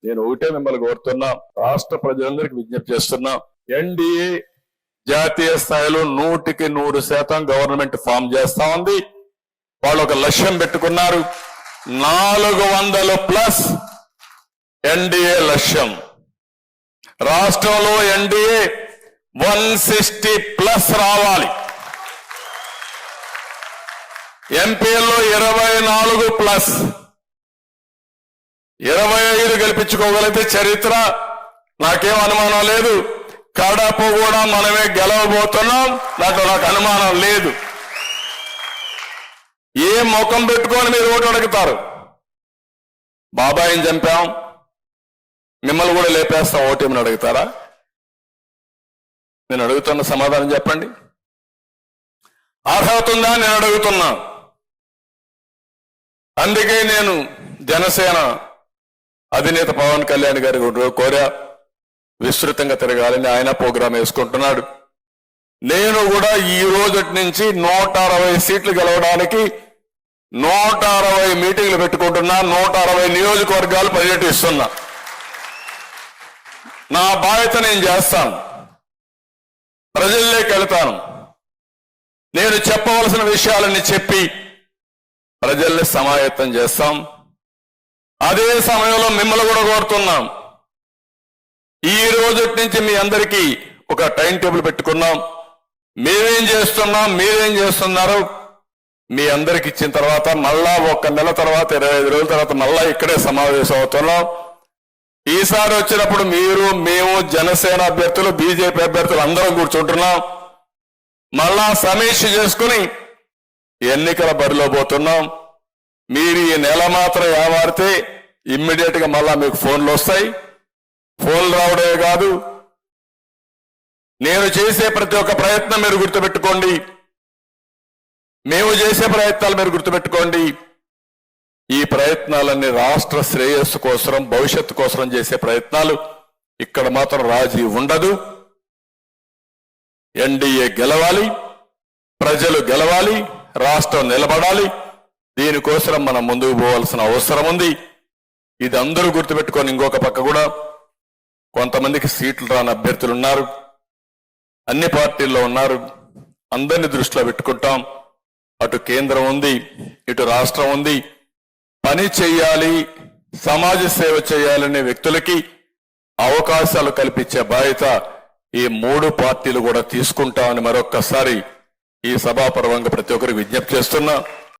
నేను ఒకటే మిమ్మల్ని కోరుతున్నా, రాష్ట్ర ప్రజలందరికీ విజ్ఞప్తి చేస్తున్నా, ఎన్డీఏ జాతీయ స్థాయిలో 100% గవర్నమెంట్ ఫామ్ చేస్తా ఉంది. వాళ్ళు ఒక లక్ష్యం పెట్టుకున్నారు, 400+ ఎన్డీఏ లక్ష్యం. రాష్ట్రంలో ఎన్డీఏ 160+ రావాలి. ఎంపీల్లో 24+, 25 గెలిపించుకోగలిగితే చరిత్ర, నాకేం అనుమానం లేదు. కడప కూడా మనమే గెలవబోతున్నాం, నాకు అనుమానం లేదు. ఏ ముఖం పెట్టుకొని మీరు ఓటు అడుగుతారు? బాబాయిని చంపాం, మిమ్మల్ని కూడా లేపేస్తాం, ఓటేమని అడుగుతారా? నేను అడుగుతున్న సమాధానం చెప్పండి. అర్హత ఉందా నేను అడుగుతున్నా. అందుకే నేను జనసేన అధినేత పవన్ కళ్యాణ్ గారి కోరా, విస్తృతంగా తిరగాలని. ఆయన ప్రోగ్రాం వేసుకుంటున్నాడు. నేను కూడా ఈ రోజు నుంచి 160 సీట్లు గెలవడానికి 160 మీటింగ్లు పెట్టుకుంటున్నా, 160 నియోజకవర్గాలు పర్యటిస్తున్నా. నా బాధ్యత నేను చేస్తాను, ప్రజల్లోకి వెళ్తాను. నేను చెప్పవలసిన విషయాలన్నీ చెప్పి ప్రజల్ని సమాయత్తం చేస్తాం. అదే సమయంలో మిమ్మల్ని కూడా కోరుతున్నాం, ఈ రోజు నుంచి మీ అందరికీ ఒక టైం టేబుల్ పెట్టుకున్నాం. మేమేం చేస్తున్నాం, మీరేం చేస్తున్నారు, మీ అందరికి ఇచ్చిన తర్వాత మళ్ళా 1 నెల తర్వాత 25 రోజుల తర్వాత మళ్ళా ఇక్కడే సమావేశం అవుతున్నాం. ఈసారి వచ్చినప్పుడు మీరు, మేము, జనసేన అభ్యర్థులు, బీజేపీ అభ్యర్థులు అందరం కూర్చుంటున్నాం. మళ్ళా సమీక్ష చేసుకుని ఎన్నికల బరిలో పోతున్నాం. మీరు ఈ నెల మాత్రం ఏమారితే ఇమ్మీడియట్ గా మళ్ళా మీకు ఫోన్లు వస్తాయి. ఫోన్లు రావడమే కాదు, నేను చేసే ప్రతి ఒక్క ప్రయత్నం మీరు గుర్తుపెట్టుకోండి, మేము చేసే ప్రయత్నాలు మీరు గుర్తుపెట్టుకోండి. ఈ ప్రయత్నాలన్నీ రాష్ట్ర శ్రేయస్సు కోసం, భవిష్యత్తు కోసం చేసే ప్రయత్నాలు. ఇక్కడ మాత్రం రాజీ ఉండదు. ఎన్డీఏ గెలవాలి, ప్రజలు గెలవాలి, రాష్ట్రం నిలబడాలి. దీనికోసం మనం ముందుకు పోవాల్సిన అవసరం ఉంది. ఇది అందరూ గుర్తుపెట్టుకొని, ఇంకొక పక్క కూడా కొంతమందికి సీట్లు రాని అభ్యర్థులు ఉన్నారు, అన్ని పార్టీల్లో ఉన్నారు. అందరినీ దృష్టిలో పెట్టుకుంటాం. అటు కేంద్రం ఉంది, ఇటు రాష్ట్రం ఉంది. పని చేయాలి, సమాజ సేవ చేయాలనే వ్యక్తులకి అవకాశాలు కల్పించే బాధ్యత ఈ 3 పార్టీలు కూడా తీసుకుంటామని మరొక్కసారి ఈ సభాపర్వంగా ప్రతి ఒక్కరికి విజ్ఞప్తి చేస్తున్నా.